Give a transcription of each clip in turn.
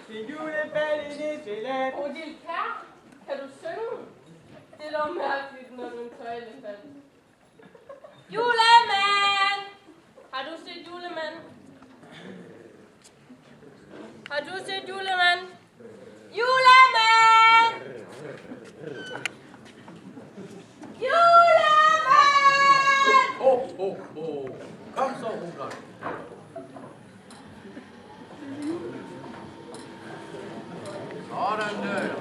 til julebal i Nisseland. Bodil Kjær, kan du synge? Det er dog mærkeligt, når du tager elefant. Julemand! Har du set Julemand? Har du set Julemand? Julemand! Julemand! Kom så, Rudolf. Sådan der.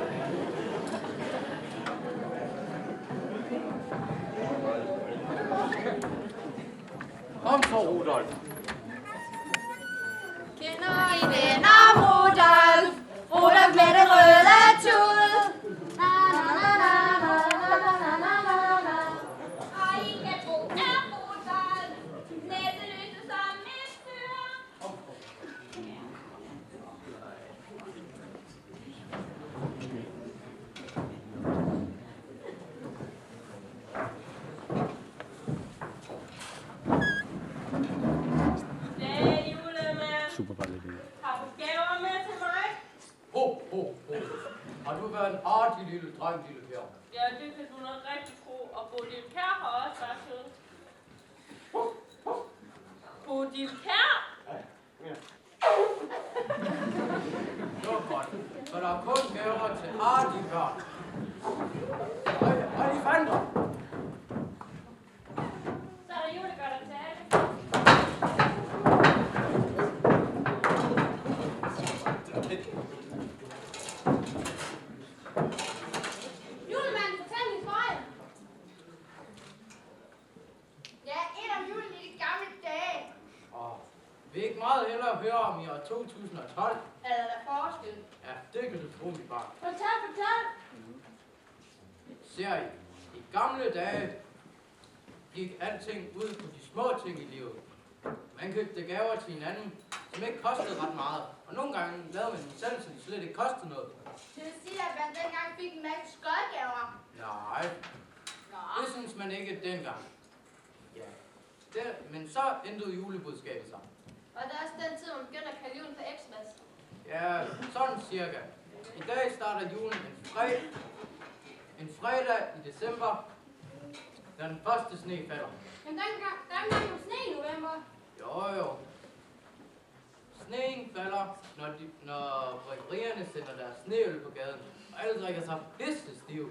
Kom så, Rudolf. Kender I den om Rudolf? Rudolf med det røde tud. Na na na na na na na na na na. Og I kan tro er Rudolf. Næseløse som et fyr. Goddag, Julemand. Super bare lidt. Har du gaver med til mig? Har du været en artig lille dreng, lille Per? Ja, det kan du nok rigtig tro. Og Bodil Kjær har også været sød. Bodil Kjær? Det var godt, for der er kun gaver til artige børn. Hej, I fandt dig. Så er der julegodter til alle. Julemanden, fortæl en historie. Ja, et om julen i de gamle dage. Vi ikke meget hellere høre om i år 2012. Er der forskel? Ja, det kan du tro, mit barn. Fortæl. Ser I, i gamle dage gik alting ud på de små ting i livet. Man købte gaver til hinanden, som ikke kostede ret meget. Og nogle gange lavede man dem selv, så de slet ikke kostede noget. Det vil sige, at man dengang fik en masse skodgaver. Nej, det synes man ikke dengang. Ja, men så ændrede julebudskabet sig. Og det er også den tid, man begynder at kalde julen for Xmas. Ja, sådan cirka. I dag starter julen en fredag i december, da den første sne falder. Men dengang var sne i november. Jo. Sneen falder, når bryggerierne sender deres sneøl på gaden, og alle drikker sig pisse stive.